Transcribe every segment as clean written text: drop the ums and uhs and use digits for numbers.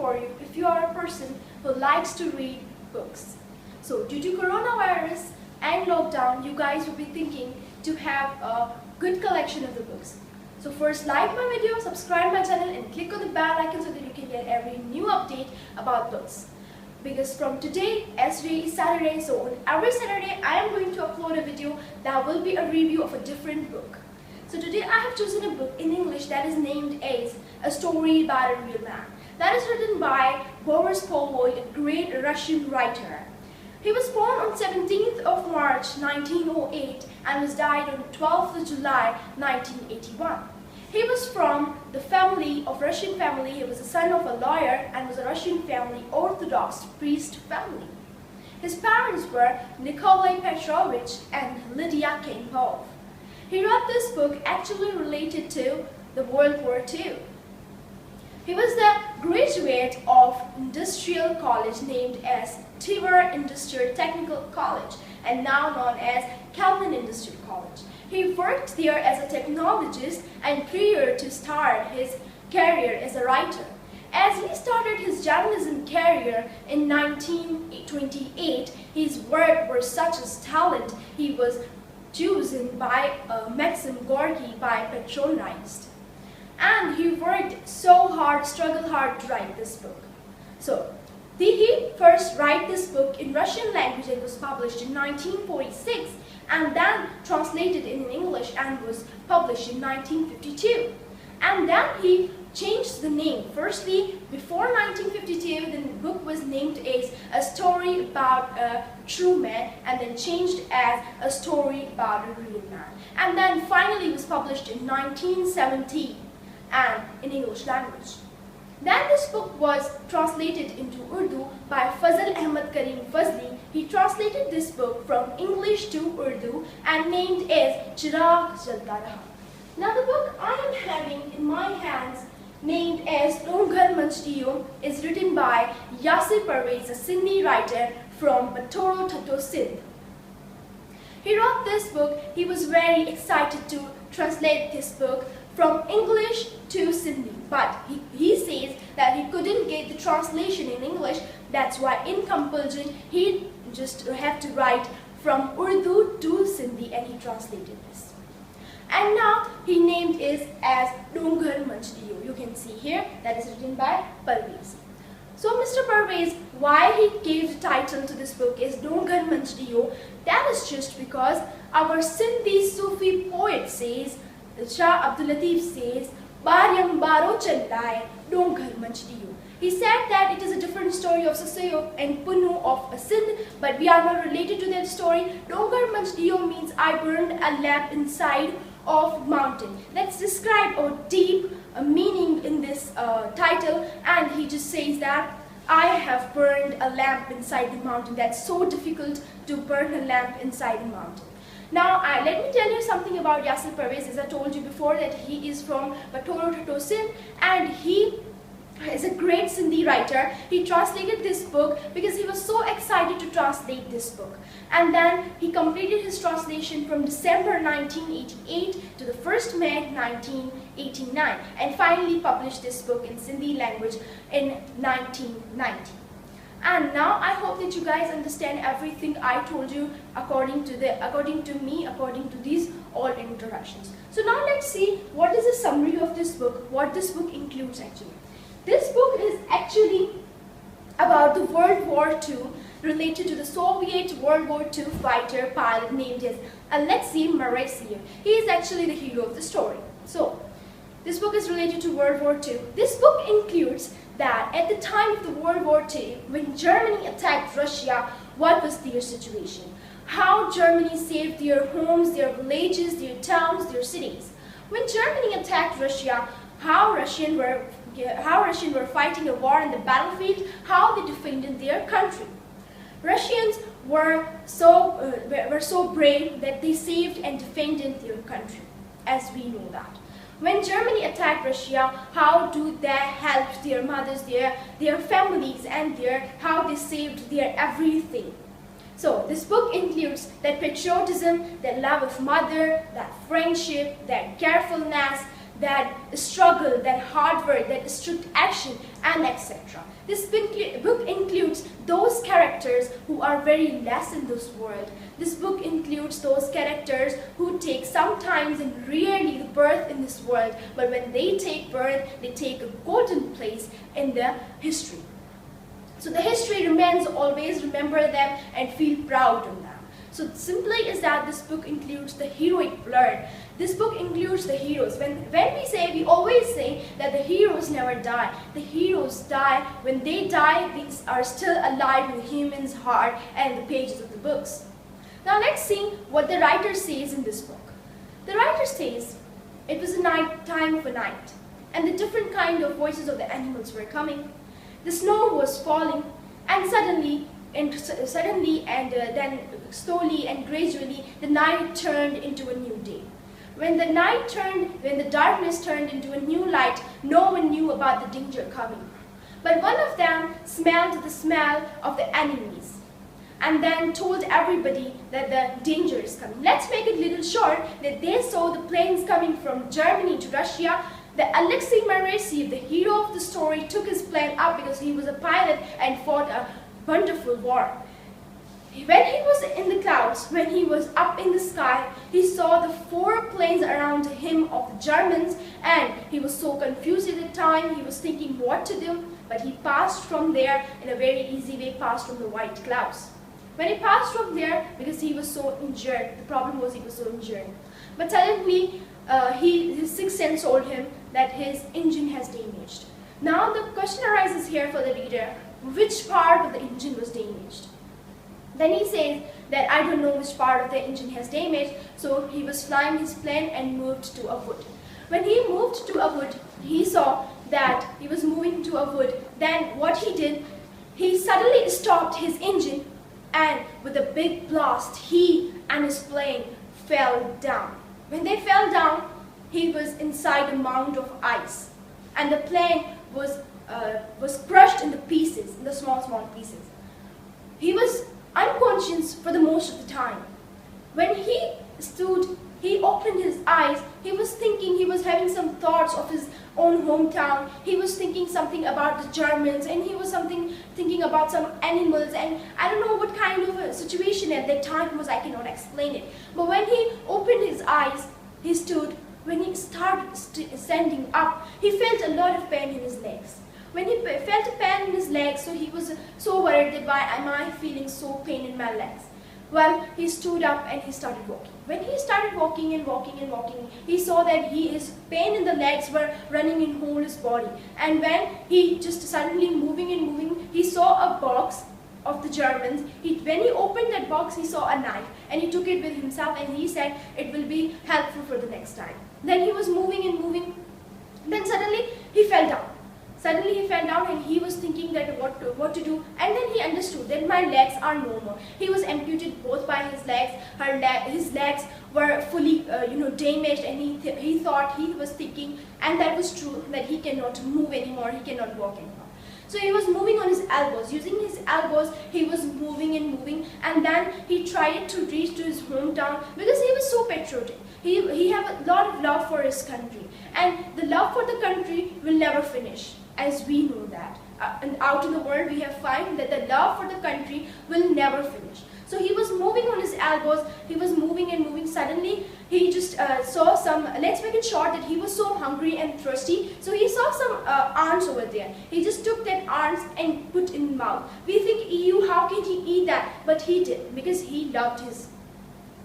for you if you are a person who likes to read books. So due to coronavirus and lockdown, you guys will be thinking to have a good collection of the books. So first, like my video, subscribe my channel and click on the bell icon so that you can get every new update about books. Because from today, as today is Saturday, so on every Saturday I am going to upload a video that will be a review of a different book. So today I have chosen a book in English that is named as A Story About a Real Man. That is written by Boris Polevoy, a great Russian writer. He was born on 17th of March 1908 and was died on 12th of July 1981. He was from the Russian family. He was the son of a lawyer and was a Russian family, Orthodox priest family. His parents were Nikolai Petrovich and Lydia Kempov. He wrote this book actually related to the World War II. He was the graduate of Industrial College named as Tiver Industrial Technical College and now known as Calvin Industrial College. He worked there as a technologist and prior to start his career as a writer. As he started his journalism career in 1928, his work was such as talent, he was chosen by Maxim Gorky by patronized. And he worked so hard, struggled hard to write this book. So, he first wrote this book in Russian language and was published in 1946 and then translated in English and was published in 1952. And then he changed the name. Firstly, before 1952, the book was named as A Story About a True Man and then changed as A Story About a Real Man. And then finally was published in 1970 and in English language. Then this book was translated into Urdu by Fazl Ahmad Karim Fazli. He translated this book from English to Urdu and named as Chirag Jalta Raha. Now the book I am having in my hands named as Donghar Manchdiyo is written by Yasir Parvez, a Sindhi writer from Batoro Thatto, Sindh. He wrote this book. He was very excited to translate this book from English to Sindhi, but he says that he couldn't get the translation in English. That's why in compulsion he just had to write from Urdu to Sindhi and he translated this. And now he named it as Donghar Manchdiyo. You can see here that is written by Parvez. So Mr. Parvez, why he gave the title to this book is Donghar Manchdiyo, that is just because our Sindhi Sufi poet says, Shah Abdul Latif says, Baryam Baro Chaltai, Donghar Manchdiyo. He said that it is a different story of Sasayo and Punu of Sindh, but we are not related to that story. Donghar Manchdiyo means I burned a lamp inside of mountain. Let's describe a deep meaning in this title, and he just says that I have burned a lamp inside the mountain. That's so difficult to burn a lamp inside a mountain. Now, let me tell you something about Yasir Parvez. As I told you before that he is from Batoro Thatto, Sindh, and he is a great Sindhi writer. He translated this book because he was so excited to translate this book. And then he completed his translation from December 1988 to the 1st May 1989 and finally published this book in Sindhi language in 1990. And now I hope that you guys understand everything I told you according to these all introductions. So now let's see what is the summary of this book, what this book includes actually. This book is actually about the World War II related to the Soviet World War II fighter pilot named as Alexei Marasia. He is actually the hero of the story. So this book is related to World War II. This book includes that at the time of the World War II, when Germany attacked Russia, what was their situation? How Germany saved their homes, their villages, their towns, their cities. When Germany attacked Russia, how Russians were fighting a war on the battlefield, how they defended their country. Russians were so brave that they saved and defended their country, as we know that. When Germany attacked Russia, how do they help their mothers, their families, and how they saved their everything. So this book includes that patriotism, that love of mother, that friendship, that carefulness, that struggle, that hard work, that strict action, and etc. This book includes those characters who are very less in this world. This book includes those characters who take sometimes and rarely the birth in this world, but when they take birth, they take a golden place in the history. So the history remains, always remember them and feel proud of them. So simply is that this book includes the heroic blood. This book includes the heroes. When we always say that the heroes never die. The heroes die. When they die, these are still alive in the human's heart and the pages of the books. Now let's see what the writer says in this book. The writer says, it was a time of a night, and the different kind of voices of the animals were coming. The snow was falling, and suddenly and then slowly and gradually the night turned into a new day. When the darkness turned into a new light, no one knew about the danger coming. But one of them smelled the smell of the enemies and then told everybody that the danger is coming. Let's make it a little short that they saw the planes coming from Germany to Russia. The Alexei Marashi, the hero of the story, took his plane up because he was a pilot and fought a wonderful war. When he was in the clouds, when he was up in the sky, he saw the 4 planes around him of the Germans, and he was so confused at the time. He was thinking what to do, but he passed from there in a very easy way, passed from the white clouds. When he passed from there, because he was so injured, the problem was he was so injured. But suddenly, his sixth sense told him that his engine has damaged. Now the question arises here for the reader, which part of the engine was damaged? Then he says that I don't know which part of the engine has damaged, so he was flying his plane and moved to a wood. When he moved to a wood, he saw that he was moving to a wood. Then what he did, he suddenly stopped his engine, and with a big blast, he and his plane fell down. When they fell down, he was inside a mound of ice, and the plane was crushed into pieces, in the small pieces. He was unconscious for the most of the time. When he stood, he opened his eyes. He was thinking, he was having some thoughts of his own hometown. He was thinking something about the Germans, and he was thinking about some animals, and I don't know what kind of a situation at that time was, I cannot explain it. But when he opened his eyes, he stood. When he started standing up, he felt a lot of pain in his legs. When he felt a pain in his legs, so he was so worried that why am I feeling so pain in my legs? Well, he stood up and he started walking. When he started walking and walking and walking, he saw that his pain in the legs were running in whole his body. And when he just suddenly moving and moving, he saw a box of the Germans. When he opened that box, he saw a knife, and he took it with himself, and he said it will be helpful for the next time. Then he was moving and moving. Then suddenly he fell down. Suddenly he fell down, and he was thinking that what to do, and then he understood that my legs are no more. He was amputated both by his legs. His legs were fully damaged, and he thought, he was thinking, and that was true, that he cannot move anymore, he cannot walk anymore. So he was moving on his elbows. Using his elbows, he was moving and moving, and then he tried to reach to his hometown because he was so patriotic. He had a lot of love for his country, and the love for the country will never finish, as we know that. And out in the world, we have found that the love for the country will never finish. So he was moving on his elbows, he was moving and moving. Suddenly, he just saw some, let's make it short, that he was so hungry and thirsty. So he saw some ants over there. He just took that ants and put in his mouth. We think, ew, how can he eat that? But he did, because he loved his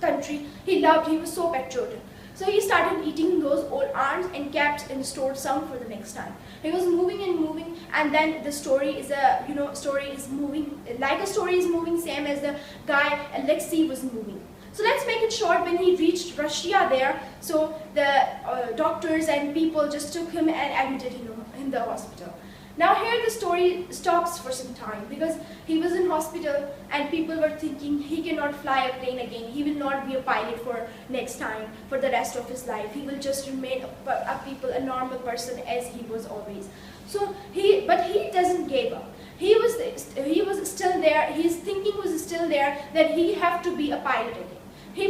country. He was so patriotic. So he started eating those old ants and kept and stored some for the next time. He was moving and moving, and then the story is moving, like a story is moving, same as the guy Alexei was moving. So let's make it short. When he reached Russia there, so the doctors and people just took him and admitted him in the hospital. Now here the story stops for some time, because he was in hospital and people were thinking he cannot fly a plane again. He will not be a pilot for next time, for the rest of his life. He will just remain a normal person as he was always. So but he doesn't give up. He was still there. His thinking was still there that he have to be a pilot again. He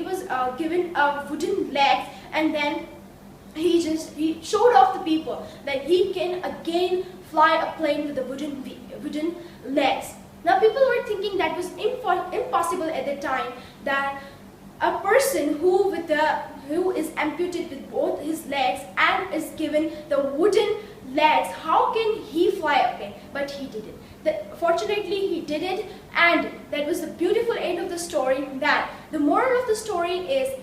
was given a wooden leg, and then he showed off the people that he can again fly a plane with the wooden legs. Now people were thinking that was impossible at the time, that a person who is amputated with both his legs and is given the wooden legs, how can he fly a plane? But he did it. Fortunately, he did it, and that was the beautiful end of the story. That the moral of the story is,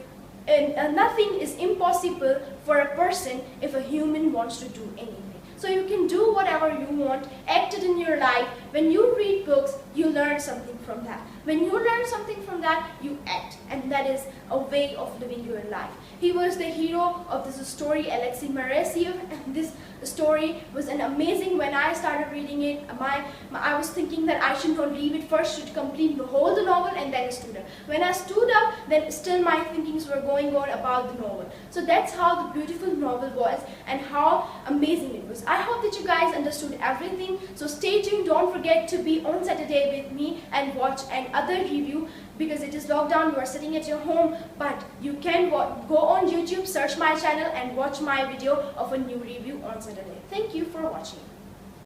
nothing is impossible for a person if a human wants to do anything. So you can do whatever you want, act it in your life. When you read books, you learn something from that. When you learn something from that, you act. And that is a way of living your life. He was the hero of this story, Alexei Maraseyev, and this story was an amazing. When I started reading it, I was thinking that I should not read it first, should complete the whole novel, and then stood up. When I stood up, then still my thinkings were going on about the novel. So that's how the beautiful novel was and how amazing it was. I hope that you guys understood everything. So stay tuned. Don't forget to be on Saturday with me and watch another review, because it is lockdown. You are sitting at your home, but you can go on YouTube, search my channel and watch my video of a new review on Saturday. Thank you for watching.